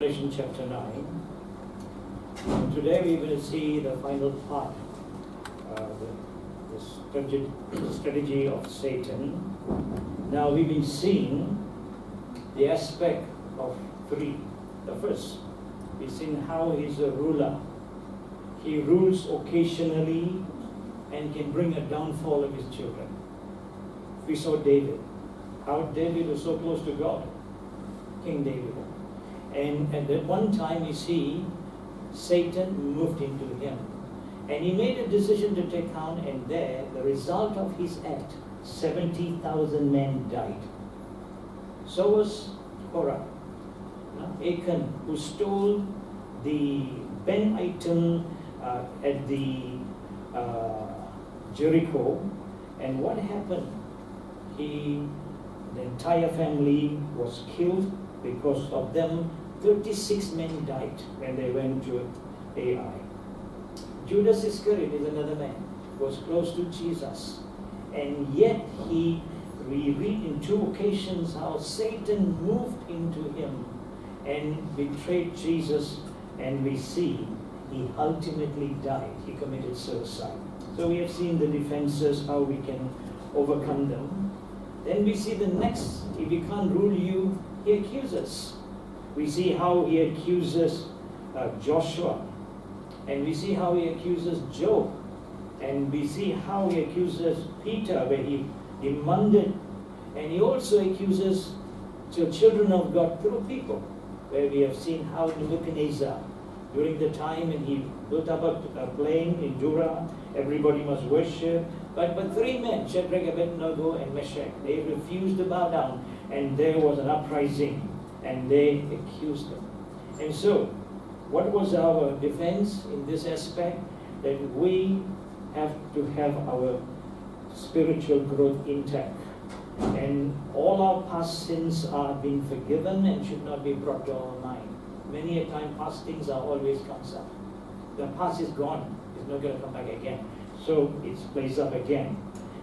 Revelation chapter 9. And today we're going to see the final part, the strategy of Satan. Now we've been seeing the aspect of three. The first, we've seen how he's a ruler. He rules occasionally and can bring a downfall of his children. We saw David, how David was so close to God, King David. And at that one time, you see, Satan moved into him. And he made a decision to take down, and there, the result of his act, 70,000 men died. So was Korah, Achan, who stole the Ben item at the Jericho. And what happened? The entire family was killed. Because of them, 36 men died when they went to Ai. Judas Iscariot is another man who was close to Jesus. And yet we read in two occasions how Satan moved into him and betrayed Jesus, and we see he ultimately died. He committed suicide. So we have seen the defenses, how we can overcome them. Then we see the next, if he can't rule you, he accuses. We see how he accuses Joshua, and we see how he accuses Job, and we see how he accuses Peter, where he demanded, and he also accuses the children of God through people, where we have seen how Nebuchadnezzar, during the time when he built up a plain in Dura, everybody must worship, but three men, Shadrach, Abednego, and Meshach, they refused to bow down, and there was an uprising, and they accused them. And so, what was our defense in this aspect? That we have to have our spiritual growth intact. And all our past sins are being forgiven and should not be brought to our mind. Many a time past things are always comes up. The past is gone. It's not going to come back again. So it's placed up again.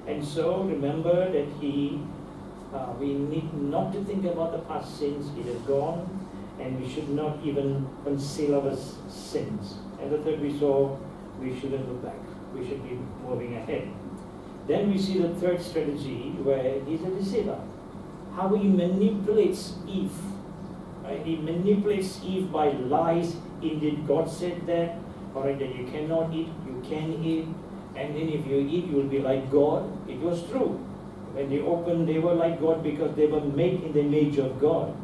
And so remember that we need not to think about the past sins. It is gone, and we should not even conceal our sins. And the third we saw, we shouldn't look back. We should be moving ahead. Then we see the third strategy where he's a deceiver. How he manipulates Eve. Right? He manipulates Eve by lies. Indeed, God said that. Alright, that you cannot eat, you can eat. And then if you eat, you will be like God. It was true. When they opened, they were like God because they were made in the image of God.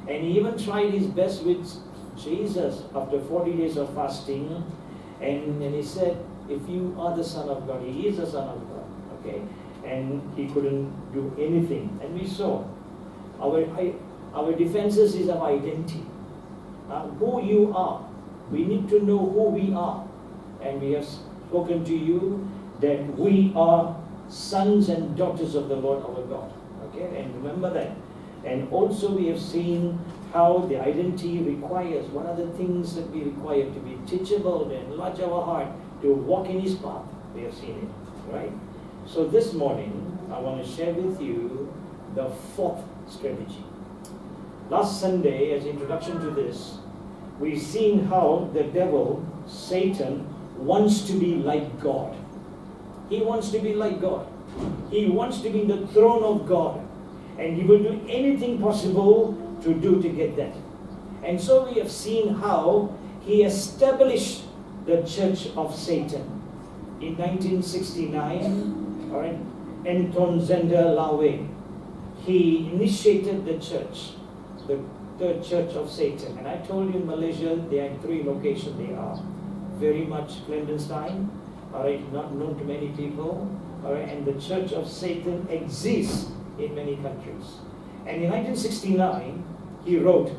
And he even tried his best with Jesus after 40 days of fasting. And he said, if you are the Son of God, he is the Son of God. Okay? And he couldn't do anything. And we saw our defenses is our identity. Who you are. We need to know who we are. And we have spoken to you that we are sons and daughters of the Lord our God. Okay, and remember that. And also we have seen how the identity requires, what are the things that we require to be teachable, to enlarge our heart, to walk in his path. We have seen it, right? So this morning, I want to share with you the fourth strategy. Last Sunday, as introduction to this, we've seen how the devil, Satan, wants to be like God. He wants to be like God. He wants to be in the throne of God. And he will do anything possible to get that. And so we have seen how he established the church of Satan. In 1969, all right, Anton Zender Laue, he initiated the church, the third church of Satan. And I told you in Malaysia, there are three locations they are. Very much clandestine, all right, not known to many people, all right, and the church of Satan exists in many countries. And in 1969, he wrote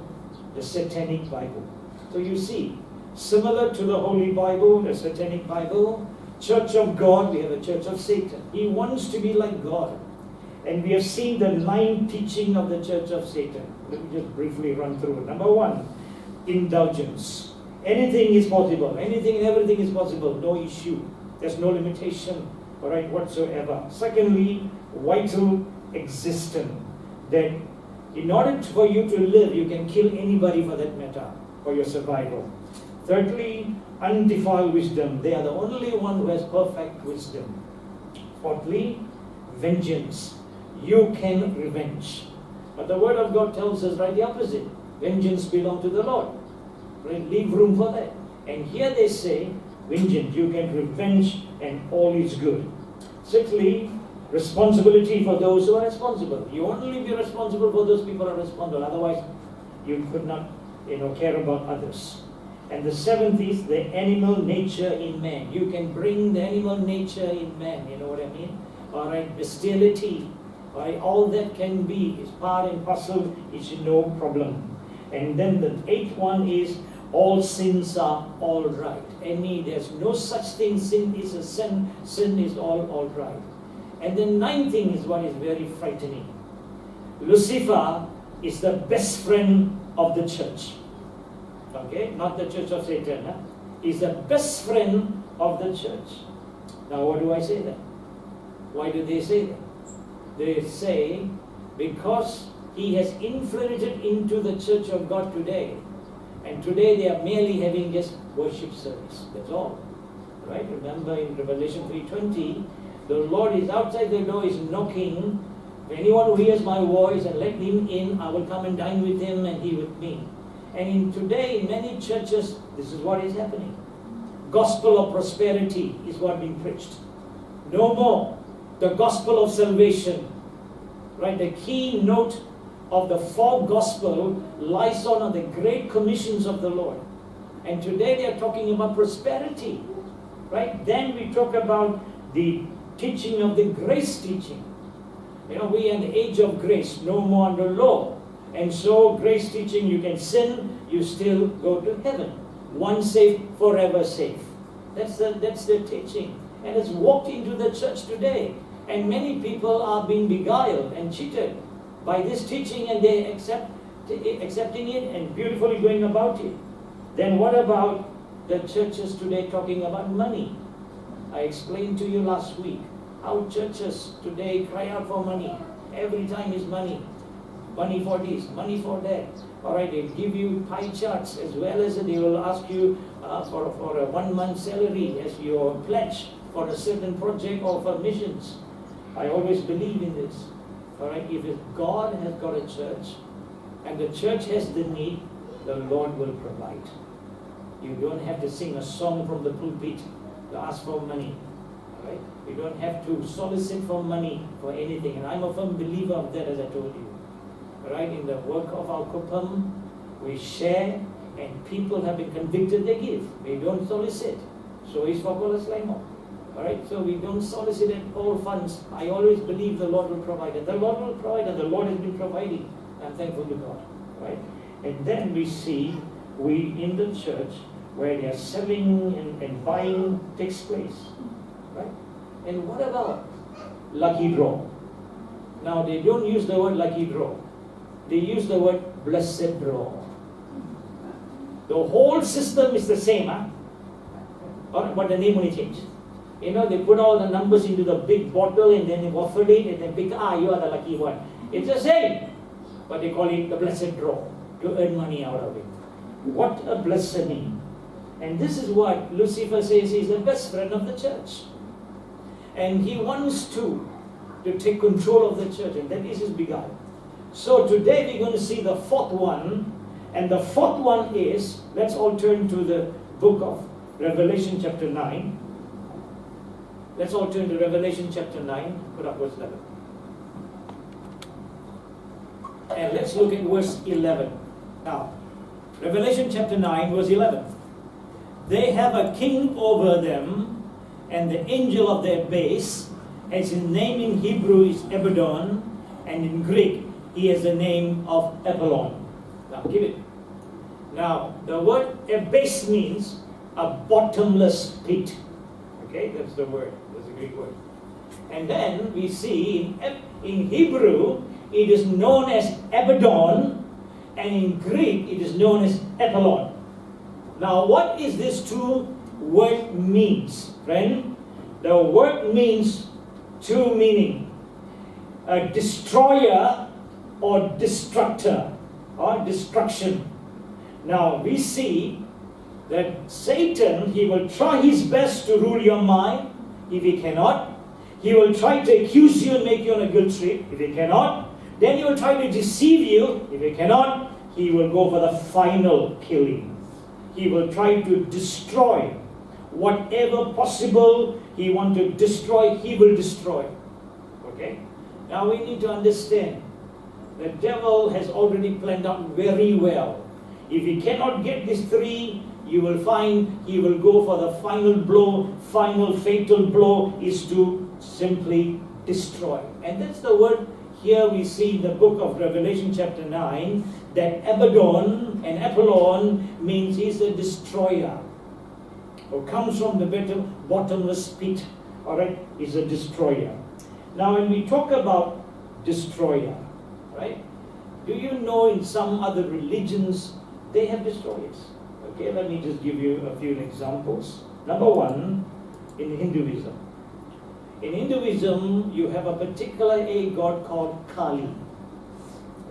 the Satanic Bible. So you see, similar to the Holy Bible, the Satanic Bible, Church of God, we have a Church of Satan. He wants to be like God. And we have seen the 9 teaching of the Church of Satan. Let me just briefly run through it. Number 1, indulgence. Anything is possible. Anything and everything is possible. No issue. There's no limitation, all right, whatsoever. Secondly, vital existence. That In order for you to live, you can kill anybody for that matter, for your survival. Thirdly, undefiled wisdom. They are the only one who has perfect wisdom. Fourthly, vengeance. You can revenge. But the Word of God tells us right the opposite. Vengeance belongs to the Lord. Right? Leave room for that. And here they say, vengeance, you can revenge and all is good. Sixthly, responsibility for those who are responsible. You only be responsible for those people who are responsible. Otherwise, you could not, care about others. And the seventh is the animal nature in man. You can bring the animal nature in man. You know what I mean? All right, bestiality. Right? All that can be is part and parcel. It's no problem. And then the eighth one is all sins are all right. There's no such thing. Sin is a sin. Sin is all right. And the ninth thing is what is very frightening. Lucifer is the best friend of the church. Okay, not the church of Satan. He's the best friend of the church. Now, what do I say then? Why do they say that? They say because he has infiltrated into the church of God today. And today they are merely having just worship service. That's all. Right? Remember in Revelation 3:20, the Lord is outside the door, is knocking. If anyone who hears my voice and let him in, I will come and dine with him and he with me. And today in many churches, this is what is happening. Gospel of prosperity is what being preached. No more. The gospel of salvation. Right? The key note of the fourth gospel lies on the great commissions of the Lord. And today they are talking about prosperity. Right? Then we talk about the teaching of the grace teaching. We are in the age of grace, no more under law. And so grace teaching, you can sin, you still go to heaven. Once saved, forever safe. That's the teaching. And it's walked into the church today. And many people are being beguiled and cheated by this teaching, and they accepting it and beautifully going about it. Then what about the churches today talking about money? I explained to you last week how churches today cry out for money. Every time is money. Money for this, money for that. All right, they give you pie charts as well as they will ask you for a 1 month salary as your pledge for a certain project or for missions. I always believe in this. All right, if God has got a church and the church has the need, the Lord will provide. You don't have to sing a song from the pulpit to ask for money. All right, you don't have to solicit for money for anything. And I'm a firm believer of that, as I told you. Right, in the work of our Kupam, we share, and people have been convicted, they give. They don't solicit. So is for Lemo. Alright, so we don't solicit all funds. I always believe the Lord will provide. And the Lord will provide, and the Lord has been providing. I'm thankful to God. Right? And then we see, in the church, where they are selling and buying takes place. Right? And what about lucky draw? Now, they don't use the word lucky draw. They use the word blessed draw. The whole system is the same, but the name only changed. They put all the numbers into the big bottle and then they waffle it and then pick, you are the lucky one. It's the same, but they call it the blessed draw to earn money out of it. What a blessing. And this is what Lucifer says he's the best friend of the church. And he wants to take control of the church, and that is his beguile. So today we're going to see the fourth one, and the fourth one is, let's all turn to the book of Revelation chapter 9. Let's all turn to Revelation chapter 9, put up verse 11. And let's look at verse 11. Now, Revelation chapter 9, verse 11. They have a king over them, and the angel of their base, as his name in Hebrew is Abaddon, and in Greek he has the name of Apollyon. Now, give it. Now, the word abyss means a bottomless pit. Okay, that's the word. That's the Greek word. And then we see in Hebrew, it is known as Abaddon, and in Greek, it is known as Apollyon. Now, what is this two word means, friend? The word means two meaning. A destroyer or destructor or destruction. Now we see that Satan, he will try his best to rule your mind. If he cannot, he will try to accuse you and make you on a guilt trip. If he cannot, then he will try to deceive you. If he cannot, he will go for the final killing. He will try to destroy whatever possible he wants to destroy, he will destroy. Okay? Now we need to understand the devil has already planned out very well. If he cannot get these three, you will find he will go for the final blow. Final fatal blow is to simply destroy. And that's the word here we see in the book of Revelation chapter 9, that Abaddon and Apollon means he's a destroyer, or comes from the bottomless pit. Alright, is a destroyer. Now when we talk about destroyer, right, do you know in some other religions they have destroyers? Okay, let me just give you a few examples. Number one, in Hinduism. In Hinduism, you have a particular god called Kali.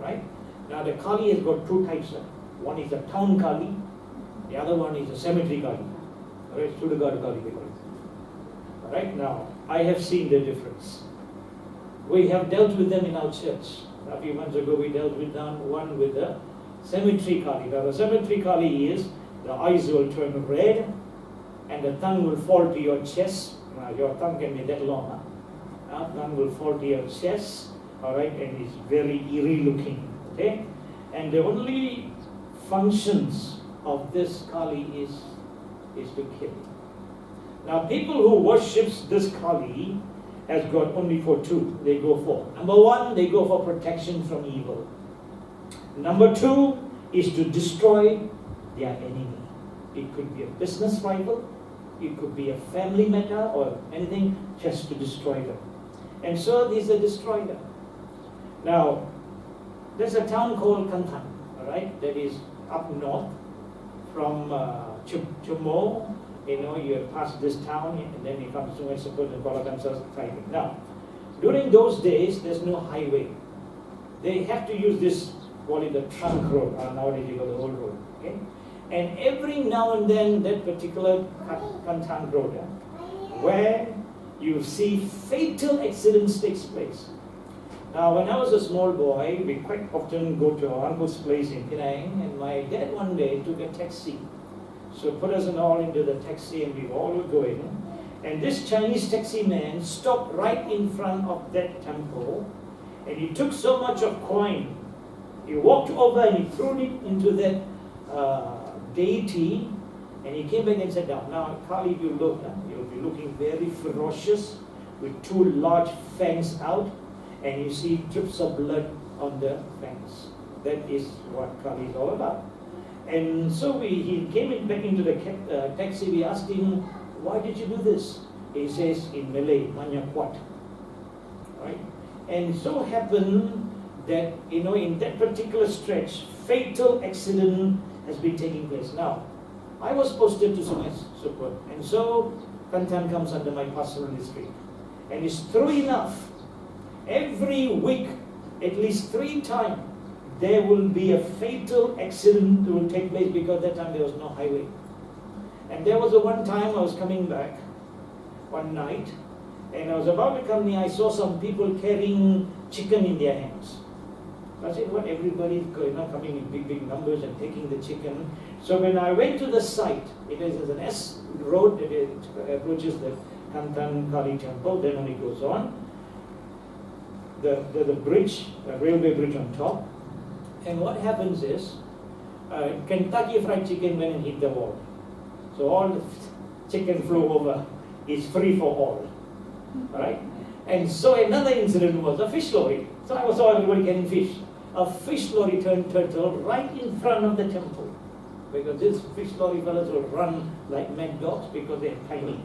Right? Now the Kali has got two types. One is a town Kali, the other one is a cemetery Kali. Alright, Sudagada Kali they call it. Alright, now I have seen the difference. We have dealt with them in our church. A few months ago we dealt with one with the cemetery Kali. Now the cemetery Kali is the eyes will turn red and the tongue will fall to your chest. Now your tongue can be that long. Tongue will fall to your chest. Alright, and it's very eerie looking. Okay? And the only functions of this Kali is to kill. Now people who worships this Kali has got only for two. They go for. Number one, they go for protection from evil. Number two is to destroy their enemy. It could be a business rival, it could be a family matter or anything, just to destroy them. And so these are destroyer. Now, there's a town called Kantan, alright, that is up north from Chumo. You know, you pass this town and then you come to Sungai Seput and Kuala Kangsar. Now, during those days, there's no highway. They have to use this, call it the trunk road, nowadays you got the old road. Okay? And every now and then, that particular Kantan road, where you see fatal accidents takes place. Now, when I was a small boy, we quite often go to our uncle's place in Penang, and my dad one day took a taxi. So put us all into the taxi and we all were going. And this Chinese taxi man stopped right in front of that temple, and he took so much of coin. He walked over and he threw it into that deity, and he came back and sat down. Now, Kali, if you look, you'll be looking very ferocious with two large fangs out, and you see drips of blood on the fangs. That is what Kali is all about. And so he came back into the taxi. We asked him, why did you do this? He says in Malay, Manya Kuat. Right? And so happened that, you know, in that particular stretch, fatal accident has been taking place. Now, I was posted to Sungai Seput, and so Kantan comes under my pastoral district. And it's true enough, every week, at least 3 times, there will be a fatal accident that will take place, because that time there was no highway. And there was one time I was coming back one night, and I was about to come near, I saw some people carrying chicken in their hands. I said, what, everybody coming in big numbers and taking the chicken. So when I went to the site, it is an S road that approaches the Kantan Kali temple, then only goes on. The bridge, the railway bridge on top. And what happens is, Kentucky Fried Chicken went and hit the wall. So all the chicken flew over. It's free for all. Alright? And so another incident was a fish lorry. So I saw everybody getting fish. A fish lorry turned turtle right in front of the temple. Because these fish lorry fellas will run like mad dogs because they're tiny.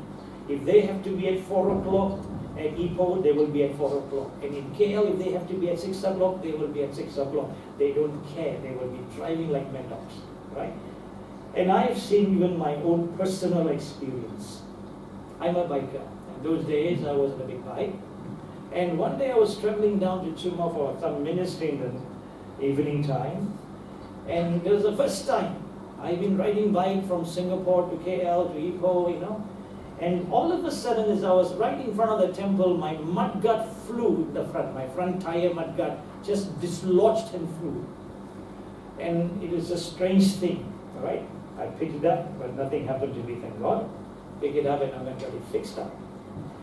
If they have to be at 4 o'clock at Ipoh, they will be at 4 o'clock. And in KL, if they have to be at 6 o'clock, they will be at 6 o'clock. They don't care. They will be driving like mad dogs. Right? And I've seen even my own personal experience. I'm a biker. In those days, I was on a big bike. And one day I was traveling down to Chuma for some ministry in the evening time. And it was the first time I've been riding bike from Singapore to KL to Ipoh, And all of a sudden, as I was right in front of the temple, my mudguard flew in the front. My front tire mudguard just dislodged and flew. And it was a strange thing, all right? I picked it up, but nothing happened to me, thank God. Pick it up and I got it fixed up.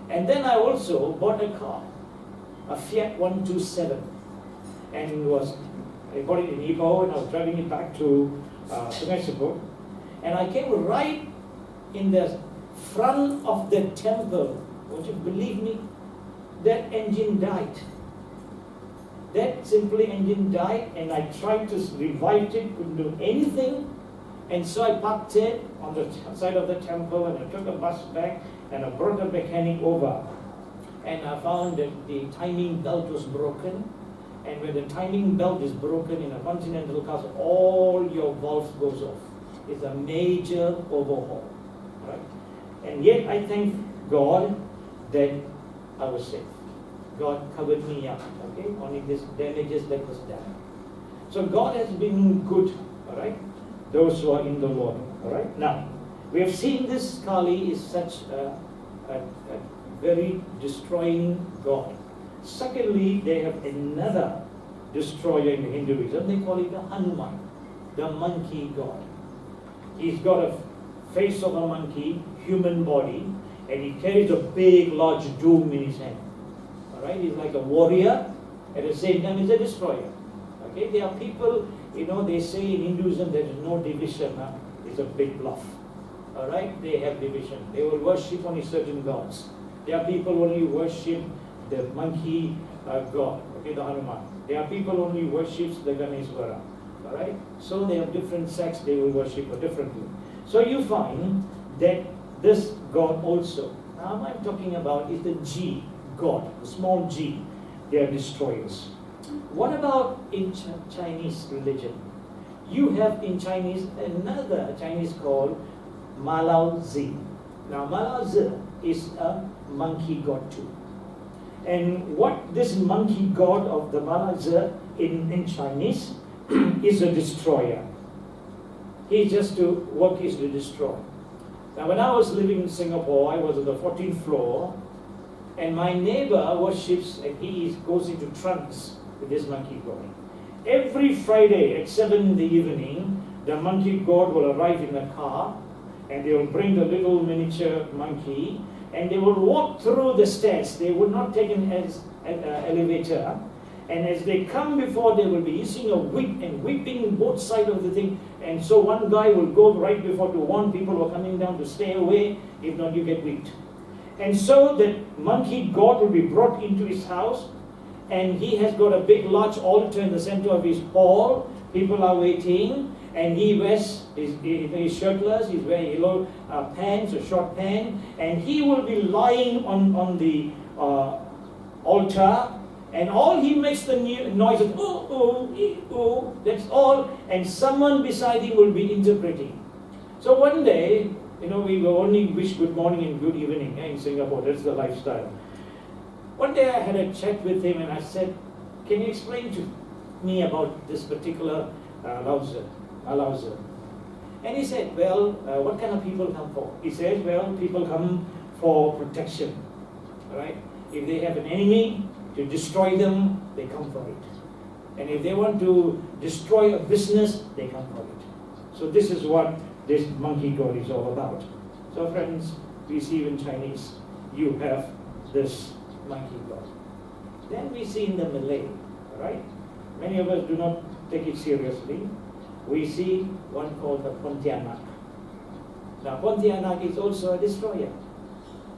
And then I also bought a car, a Fiat 127. And I bought it in Ipoh, and I was driving it back to Sungai Sepul. And I came right in the front of the temple. Would you believe me? That engine died. That simply engine died, and I tried to revive it, couldn't do anything. And so I parked it on the side of the temple, and I took a bus back, and I brought the mechanic over. And I found that the timing belt was broken. And when the timing belt is broken in a Continental car, all your valves goes off. It's a major overhaul, right? And yet I thank God that I was safe. God covered me up, okay? Only this damages that was done. So God has been good, all right? Those who are in the Lord, all right? Now, we have seen this Kali is such a very destroying God. Secondly, they have another destroyer in Hinduism. They call it the Hanuman, the monkey god. He's got a face of a monkey, human body, and he carries a big, large doom in his hand. All right, he's like a warrior. At the same time, he's a destroyer. Okay, there are people, they say in Hinduism there is no division. It's a big bluff. All right, they have division. They will worship only certain gods. There are people who only worship the monkey god, okay, the Hanuman. There are people who only worships the Ganeshwara. All right, so they have different sects. They will worship differently. So you find that this god also. Now what I'm talking about is the G god, the small G. They are destroyers. What about in Chinese religion? You have in Chinese another Chinese called Ma Lao Zi. Now Ma Lao Zi is a monkey god too. And what this monkey god of the Ma Lao Zi in Chinese is a destroyer. He just to work is to destroy. Now when I was living in Singapore, I was on the 14th floor, and my neighbor worships, and he goes into trance with this monkey god. Every Friday at 7 in the evening, the monkey god will arrive in a car, and they will bring the little miniature monkey, and they will walk through the stairs. They would not take an elevator. And as they come before, they will be using a whip and whipping both sides of the thing. And so one guy will go right before to warn people who are coming down to stay away. If not, you get whipped. And so the monkey god will be brought into his house. And he has got a big large altar in the center of his hall. People are waiting. And he wears, he's shirtless, he's wearing yellow pants, a short pant. And he will be lying on the altar. And all he makes the noise is, oh, oh, oh, that's all. And someone beside him will be interpreting. So one day, we will only wish good morning and good evening in Singapore. That's the lifestyle. One day I had a chat with him and I said, can you explain to me about this particular Lao Tzu? And he said, well, what kind of people come for? He says, well, people come for protection. All right? If they have an enemy, to destroy them, they come for it. And if they want to destroy a business, they come for it. So this is what this monkey god is all about. So friends, we see in Chinese, you have this monkey god. Then we see in the Malay, right? Many of us do not take it seriously. We see one called the Pontianak. Now Pontianak is also a destroyer.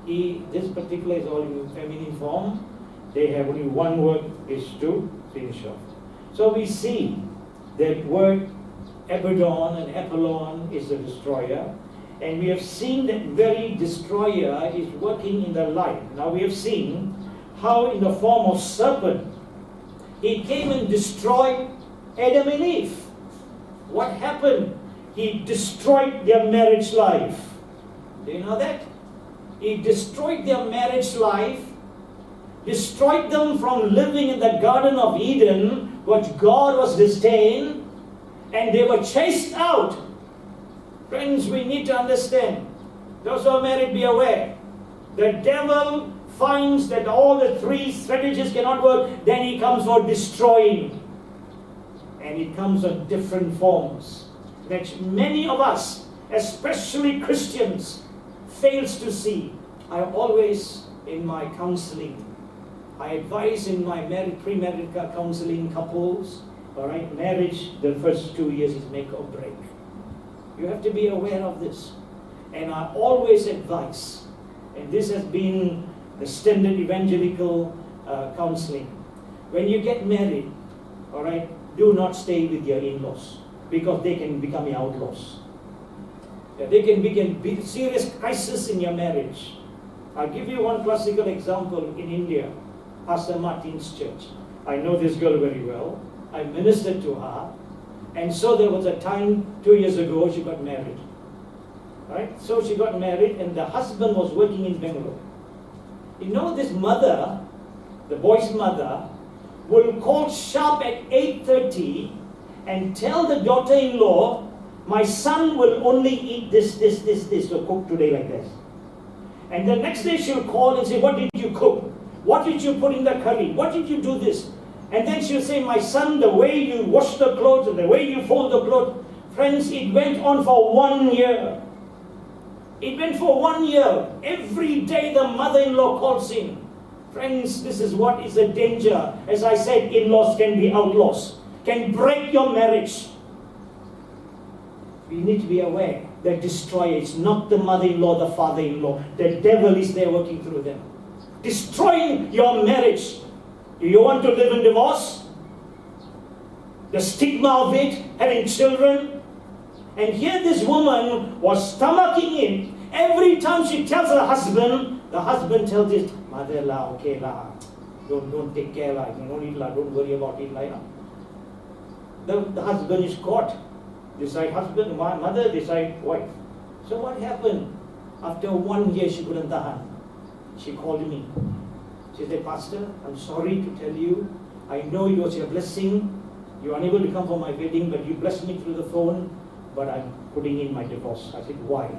This particular is all in feminine form. They have only one word, is to finish off. So we see that word Abaddon and Apollon is a destroyer. And we have seen that very destroyer is working in the light. Now we have seen how in the form of serpent, he came and destroyed Adam and Eve. What happened? He destroyed their marriage life. Do you know that? He destroyed their marriage life, destroyed them from living in the Garden of Eden, what God was disdained, and they were chased out. Friends, we need to understand. Those who are married, be aware. The devil finds that all the three strategies cannot work, then he comes for destroying. And it comes in different forms, that many of us, especially Christians, fails to see. I always, in my counseling, I advise in my pre-married counseling couples, all right, marriage, the first 2 years is make or break. You have to be aware of this. And I always advise, and this has been the standard evangelical counseling. When you get married, all right, do not stay with your in-laws, because they can become your outlaws. They can begin big, serious crisis in your marriage. I'll give you one classical example in India, Pastor Martin's church. I know this girl very well. I ministered to her. And so there was a time, 2 years ago, she got married. Right? So she got married and the husband was working in Bangalore. You know, this mother, the boy's mother, will call sharp at 8:30 and tell the daughter-in-law, my son will only eat this, so cook today like this. And the next day she'll call and say, what did you cook? What did you put in the curry? What did you do this? And then she'll say, my son, the way you wash the clothes and the way you fold the clothes. Friends, it went on for 1 year. It went for 1 year. Every day the mother-in-law calls in. Friends, this is what is the danger. As I said, in-laws can be outlaws, can break your marriage. We need to be aware that destroyer is not the mother-in-law, the father-in-law. The devil is there working through them, destroying your marriage. Do you want to live in divorce? The stigma of it, having children. And here this woman was stomaching it. Every time she tells her husband, the husband tells it, mother la, okay la, don't take care la, don't eat la, don't worry about it la. The husband is caught. Decide husband, mother, decide wife. So what happened? After 1 year she couldn't tahan. She called me. She said, Pastor, I'm sorry to tell you, I know it was your blessing. You were unable to come for my wedding, but you blessed me through the phone, but I'm putting in my divorce. I said, why?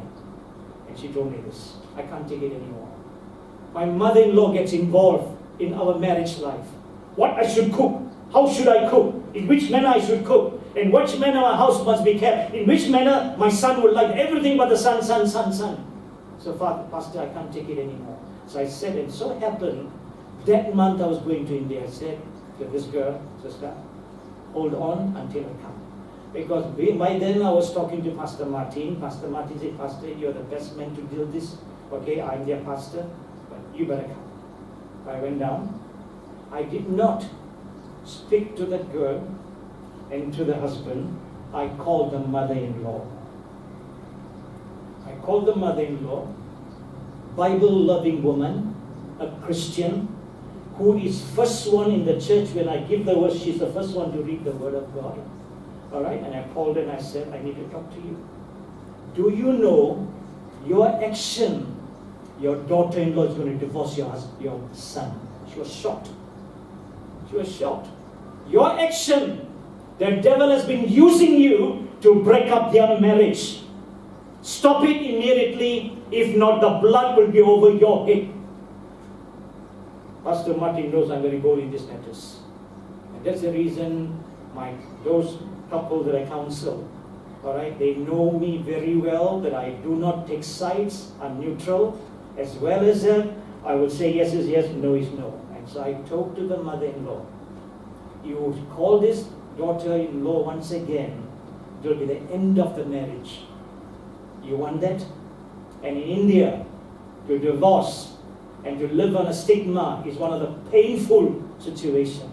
And she told me this, I can't take it anymore. My mother-in-law gets involved in our marriage life. What I should cook, how should I cook, in which manner I should cook, in which manner my house must be kept, in which manner my son would like everything but the son. So, Father, Pastor, I can't take it anymore. So I said, and so happened, that month I was going to India. I said to this girl, sister, hold on until I come. Because by then I was talking to Pastor Martin. Pastor Martin said, Pastor, you're the best man to deal this. Okay, I'm their pastor, but you better come. I went down. I did not speak to that girl and to the husband. I called the mother-in-law. I called the mother-in-law, Bible-loving woman, a Christian, who is first one in the church. When I give the word, she's the first one to read the word of God. All right, and I called her and I said, I need to talk to you. Do you know your action, your daughter-in-law is going to divorce your son? She was shocked. She was shocked. Your action, the devil has been using you to break up their marriage. Stop it immediately. If not, the blood will be over your head. Pastor Martin knows I'm very bold in these matters. And that's the reason those couple that I counsel, all right, they know me very well, that I do not take sides. I'm neutral. As well as I will say yes is yes, no is no. And so I talked to the mother-in-law. You call this daughter-in-law once again, it will be the end of the marriage. You want that? And in India, to divorce and to live on a stigma is one of the painful situations.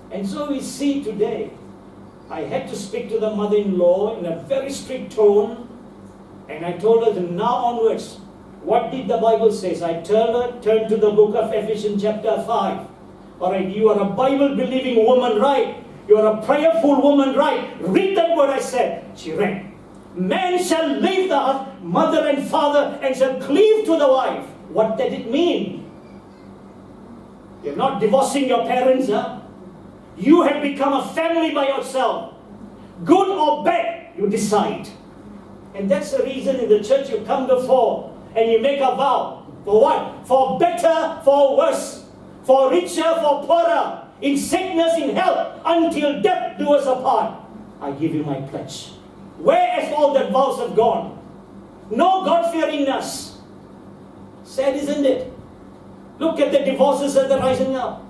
And so we see today, I had to speak to the mother-in-law in a very strict tone, and I told her that now onwards, what did the Bible say? I told her, turn to the book of Ephesians chapter 5. All right, you are a Bible-believing woman, right? You are a prayerful woman, right? Read that word I said. She read. Man shall leave the mother and father and shall cleave to the wife. What did it mean? You're not divorcing your parents, huh? You have become a family by yourself. Good or bad, you decide. And that's the reason in the church you come before and you make a vow. For what? For better, for worse. For richer, for poorer. In sickness, in health, until death do us apart. I give you my pledge. Where has all the vows have gone? No God-fearingness. Sad, isn't it? Look at the divorces that are rising up.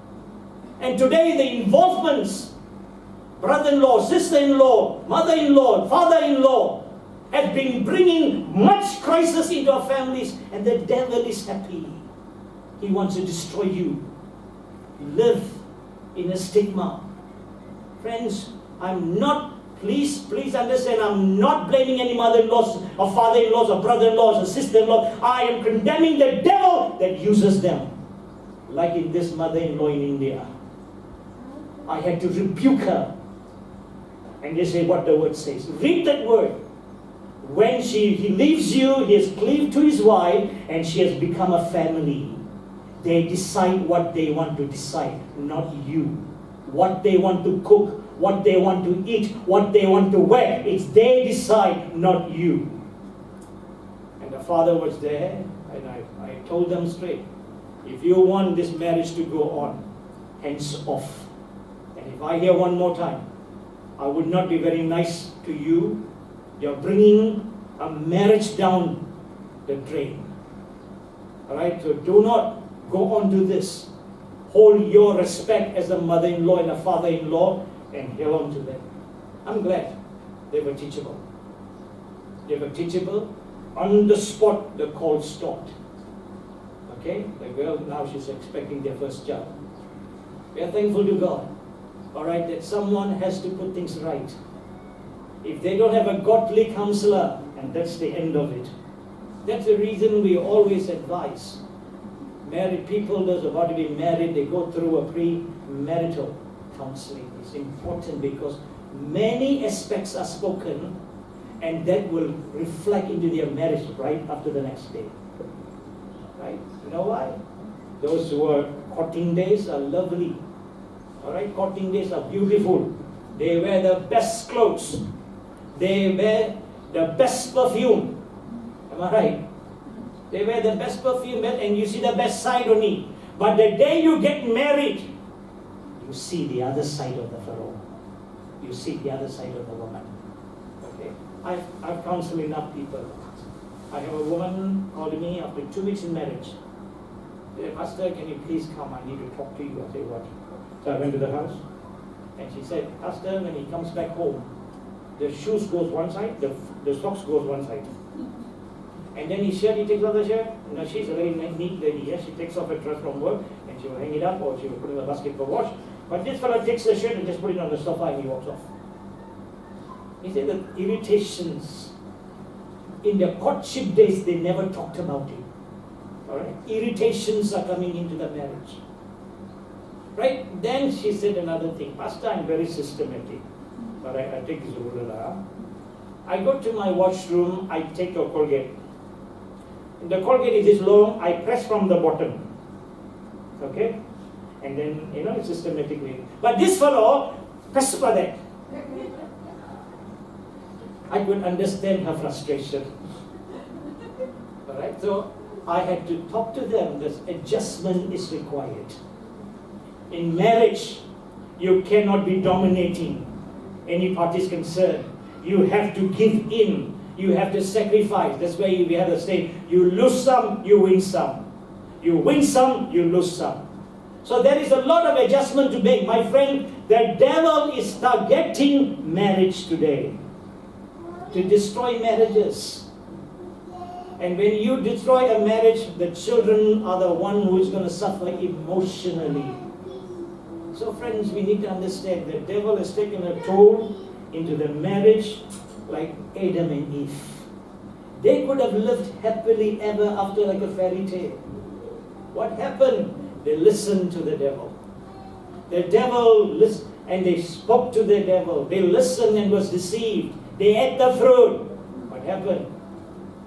And today the involvements, brother-in-law, sister-in-law, mother-in-law, father-in-law, have been bringing much crisis into our families, and the devil is happy. He wants to destroy you. Live in a stigma. Friends, please understand, I'm not blaming any mother-in-laws or father-in-laws or brother-in-laws or sister-in-law. I am condemning the devil that uses them. Like in this mother-in-law in India. I had to rebuke her. And they say what the word says. Read that word. When he leaves you, he has cleaved to his wife, and she has become a family. They decide what they want to decide, not you. What they want to cook, what they want to eat, what they want to wear. It's they decide, not you. And the father was there, and I told them straight, if you want this marriage to go on, hands off. And if I hear one more time, I would not be very nice to you. You're bringing a marriage down the drain. Alright, so do not go on to this. Hold your respect as a mother-in-law and a father-in-law and hold on to them. I'm glad they were teachable. They were teachable. On the spot, the call stopped. Okay, the girl now she's expecting their first child. We are thankful to God. Alright, that someone has to put things right. If they don't have a godly counselor, and that's the end of it. That's the reason we always advise married people, those about to be married, they go through a pre-marital counseling. It's important because many aspects are spoken, and that will reflect into their marriage right after the next day. Right? You know why? Those who are courting days are lovely. Alright, courting days are beautiful. They wear the best clothes. They wear the best perfume. Am I right? They wear the best perfume and you see the best side only. But the day you get married, you see the other side of the fellow. You see the other side of the woman. Okay? I've counseled enough people. I have a woman called me after 2 weeks in marriage. She said, Pastor, can you please come? I need to talk to you. I said, what? So I went to the house. And she said, Pastor, when he comes back home, the shoes goes one side, the socks goes one side. And then his shirt, he takes off the shirt. Now she's a very neat lady. Yes, she takes off her dress from work and she will hang it up or she will put it in the basket for wash. But this fellow takes the shirt and just put it on the sofa and he walks off. He said that irritations in their courtship days, they never talked about it. Alright? Irritations are coming into the marriage. Right? Then she said another thing. Pastor, I'm very systematic. But I take this rule. I go to my washroom, I take a Colgate. The Colgate is this long, I press from the bottom. Okay? And then, it's systematically. But this fellow, press for that. I could understand her frustration. Alright? So, I had to talk to them. This adjustment is required. In marriage, you cannot be dominating any party's concerned. You have to give in. You have to sacrifice. That's why we have the saying, you lose some, you win some. You win some, you lose some. So there is a lot of adjustment to make. My friend, the devil is targeting marriage today. To destroy marriages. And when you destroy a marriage, the children are the one who is going to suffer emotionally. So friends, we need to understand the devil has taken a toll into the marriage like Adam and Eve. They could have lived happily ever after like a fairy tale. What happened? They listened to the devil. The devil listened and they spoke to the devil. They listened and was deceived. They ate the fruit. What happened?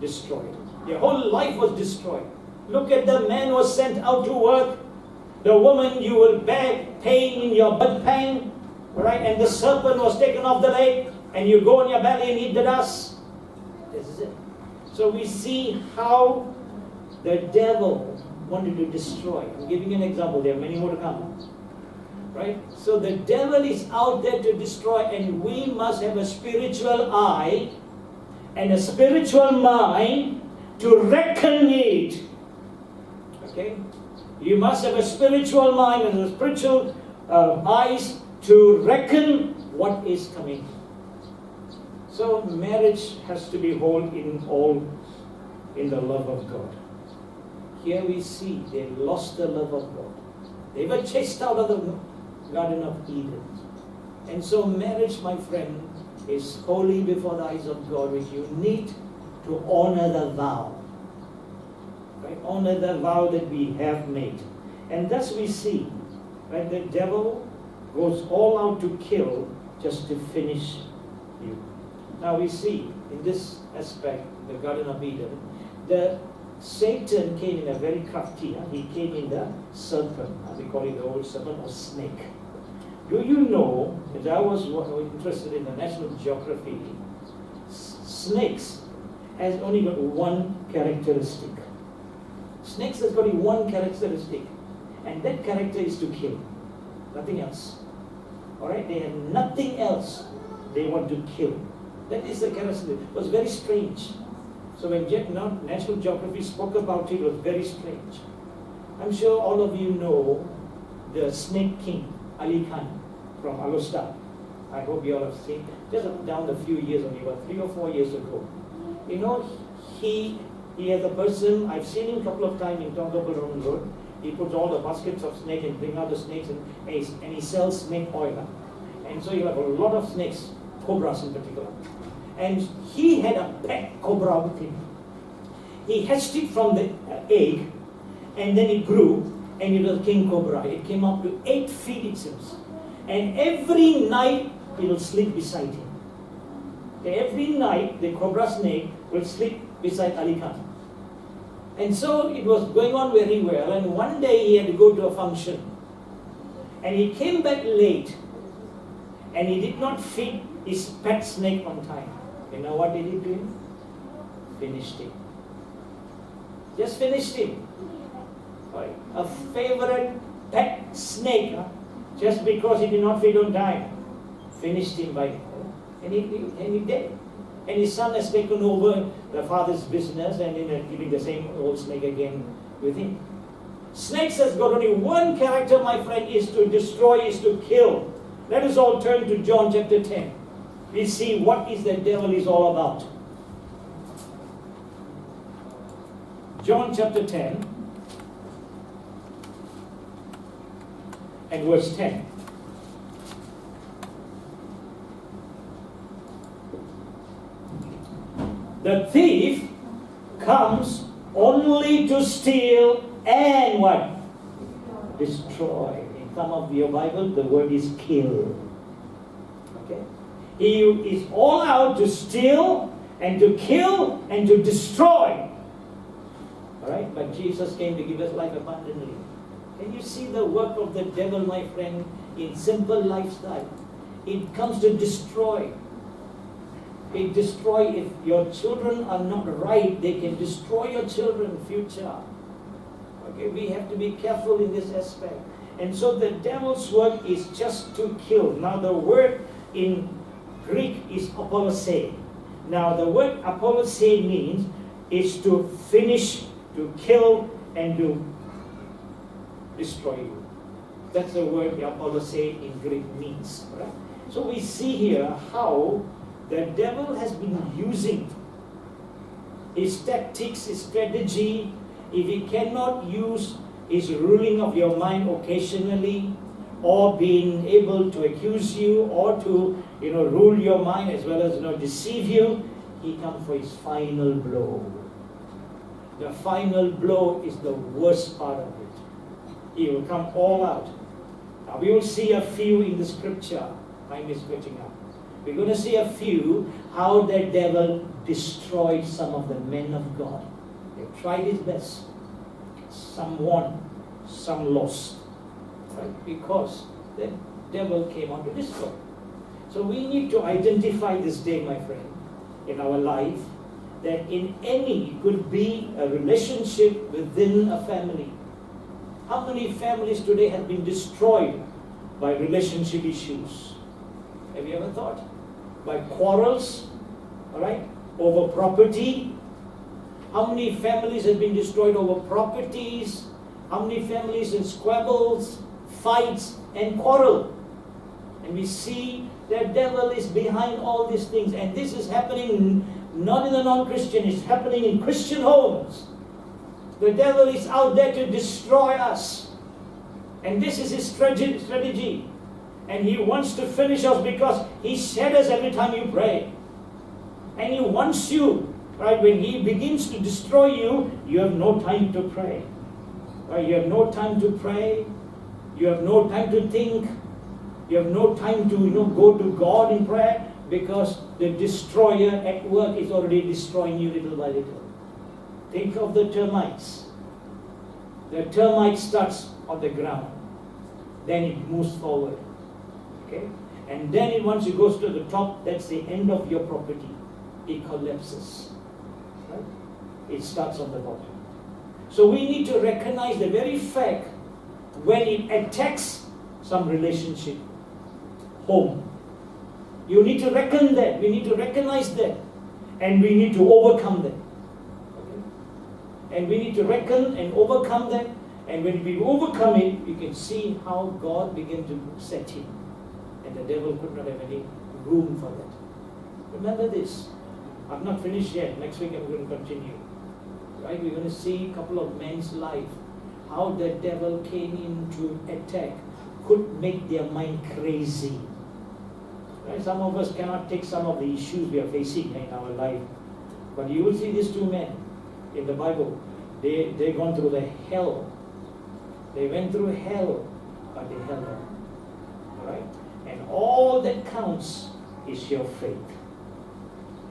Destroyed. Their whole life was destroyed. Look at the man who was sent out to work. The woman, you will bear pain in your birth pain, right? And the serpent was taken off the leg, and you go on your belly and eat the dust. This is it. So we see how the devil wanted to destroy. I'm giving you an example. There are many more to come. Right? So the devil is out there to destroy, and we must have a spiritual eye and a spiritual mind to reckon it. Okay? You must have a spiritual mind and a spiritual eyes to reckon what is coming. So marriage has to be whole in the love of God. Here we see they lost the love of God. They were chased out of the Garden of Eden. And so marriage, my friend, is holy before the eyes of God, which you need to honor the vow. Right? Honor the vow that we have made. And thus we see, right, the devil goes all out to kill just to finish you. Now we see in this aspect, the Garden of Eden, the Satan came in a very crafty, he came in the serpent, we call it the old serpent or snake. Do you know, as I was interested in the National Geography, snakes has only got one characteristic. Snakes has got one characteristic, and that character is to kill, nothing else. Alright, they have nothing else they want to kill. That is the characteristic. It was very strange. So when National Geography spoke about it, it was very strange. I'm sure all of you know the Snake King, Ali Khan from Alustar. I hope you all have seen. Just down a few years only, about 3 or 4 years ago. You know, he has a person, I've seen him a couple of times in Tongaparam Road. He puts all the baskets of snakes and bring out the snakes and he sells snake oil. And so you have a lot of snakes, cobras in particular. And he had a pet cobra with him. He hatched it from the egg, and then it grew, and it was king cobra. It came up to 8 feet, it seems. And every night, it will sleep beside him. Every night, the cobra snake will sleep beside Ali Khan. And so it was going on very well, and one day he had to go to a function. And he came back late, and he did not feed his pet snake on time. You know what did he do? Finished him. Just finished him. A favorite pet snake, just because he did not feed on time, finished him by, and he did. And his son has taken over the father's business and giving the same old snake again with him. Snakes has got only one character, my friend, is to destroy, is to kill. Let us all turn to John chapter 10. We see what is the devil is all about. John chapter 10 and verse 10. The thief comes only to steal and what? Destroy. In some of your Bible, the word is kill. Okay? He is all out to steal and to kill and to destroy. Alright? But Jesus came to give us life abundantly. Can you see the work of the devil, my friend, in simple lifestyle? It comes to destroy. It destroys. If your children are not right, they can destroy your children's future. Okay, we have to be careful in this aspect. And so the devil's work is just to kill. Now the word in Greek is apollusse. Now the word apollusse means is to finish, to kill, and to destroy you. That's the word apollusse in Greek means. Right? So we see here how the devil has been using his tactics, his strategy. If he cannot use his ruling of your mind occasionally, or being able to accuse you, or to rule your mind as well as deceive you, he comes for his final blow. The final blow is the worst part of it. He will come all out. Now we will see a few in the scripture. Time is getting up. We're going to see a few how the devil destroyed some of the men of God. They tried his best. Some won, some lost. Right? Because the devil came on to destroy. So we need to identify this day, my friend, in our life, that in any, could be a relationship within a family. How many families today have been destroyed by relationship issues? Have you ever thought? By quarrels, all right, over property. How many families have been destroyed over properties? How many families in squabbles, fights, and quarrel? And we see the devil is behind all these things. And this is happening not in the non-Christian, it's happening in Christian homes. The devil is out there to destroy us. And this is his strategy. And he wants to finish us because he shatters every time you pray. And he wants you, right, when he begins to destroy you, you have no time to pray. Right? You have no time to pray. You have no time to think. You have no time to, go to God in prayer, because the destroyer at work is already destroying you little by little. Think of the termites. The termite starts on the ground. Then it moves forward. Okay? And then once it goes to the top, that's the end of your property. It collapses. Right? It starts on the bottom. So we need to recognize the very fact when it attacks some relationship, home. You need to reckon that. We need to recognize that. And we need to overcome that. Okay? And we need to reckon and overcome that. And when we overcome it, we can see how God began to set him. And the devil could not have any room for that. Remember this. I'm not finished yet. Next week I'm going to continue. Right? We're going to see a couple of men's life. How the devil came in to attack. Could make their mind crazy. Right? Some of us cannot take some of the issues we are facing in our life. But you will see these two men in the Bible. They gone through the hell. They went through hell, but they held on. Alright? And all that counts is your faith.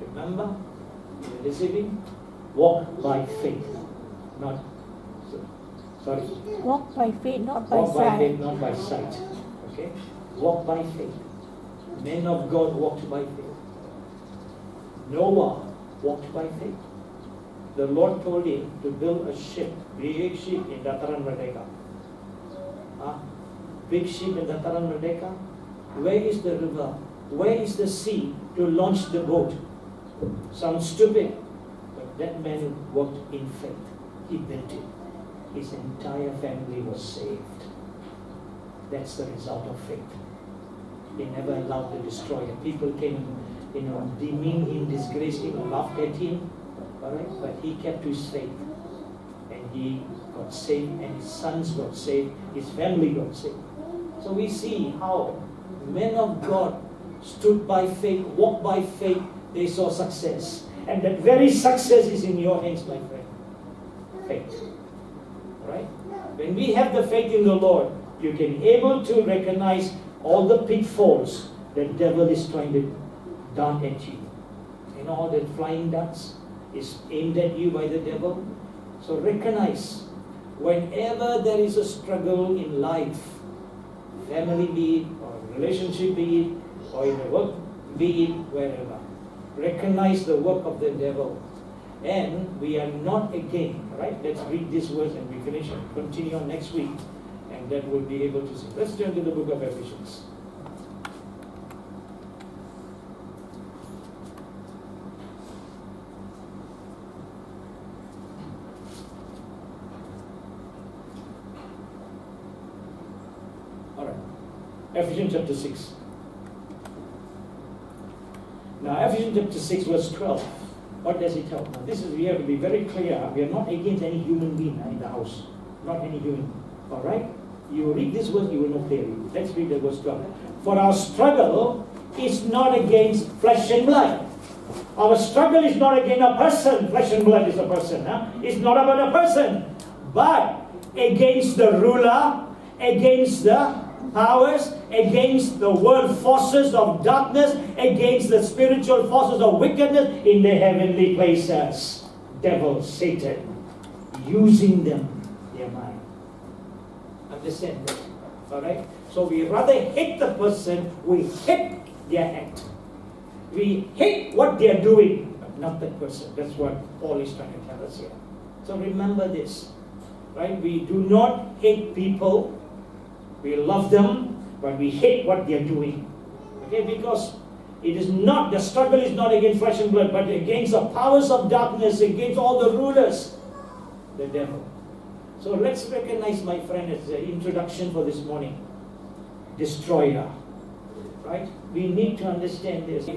Remember? You're receiving? Walk by faith. Walk by faith, not by Walk by sight. faith, not by sight. Okay? Walk by faith. Men of God walked by faith. Noah walked by faith. The Lord told him to build a ship, big ship in Dataran Merdeka. Big ship in Dataran Merdeka. Where is the river? Where is the sea to launch the boat? Sounds stupid, but that man walked in faith. He built it. His entire family was saved. That's the result of faith. He never allowed the destroyer. People came, demean him, disgraced him, laughed at him. Alright? But he kept his faith. And he got saved, and his sons got saved, his family got saved. So we see how men of God stood by faith, walked by faith, they saw success. And that very success is in your hands, my friend. Faith. Right? When we have the faith in the Lord, you can be able to recognize all the pitfalls the devil is trying to dart at you. All the flying darts is aimed at you by the devil. So recognize, whenever there is a struggle in life, family be it, or relationship be it, or in the work be it, wherever, recognize the work of the devil. And we are not again, right? Let's read this verse and we finish and continue on next week. And then we'll be able to see. Let's turn to the book of Ephesians. All right. Ephesians chapter 6. Now, Ephesians chapter 6, verse 12. What does it tell? Now, we have to be very clear. We are not against any human being in the house. Not any human. All right? You read this verse, you will know clearly. Let's read the verse 12. For our struggle is not against flesh and blood. Our struggle is not against a person. Flesh and blood is a person. It's not about a person. But against the ruler, against the powers, against the world forces of darkness, against the spiritual forces of wickedness in the heavenly places. Devil, Satan, using them, their mind. Understand that? Alright? So we rather hate the person, we hate their act. We hate what they are doing, but not the person. That's what Paul is trying to tell us here. So remember this. Right? We do not hate people. We love them, but we hate what they are doing. Okay? Because it is not, the struggle is not against flesh and blood, but against the powers of darkness, against all the rulers, the devil. So let's recognize, my friend, as the introduction for this morning, destroyer. Right? We need to understand this.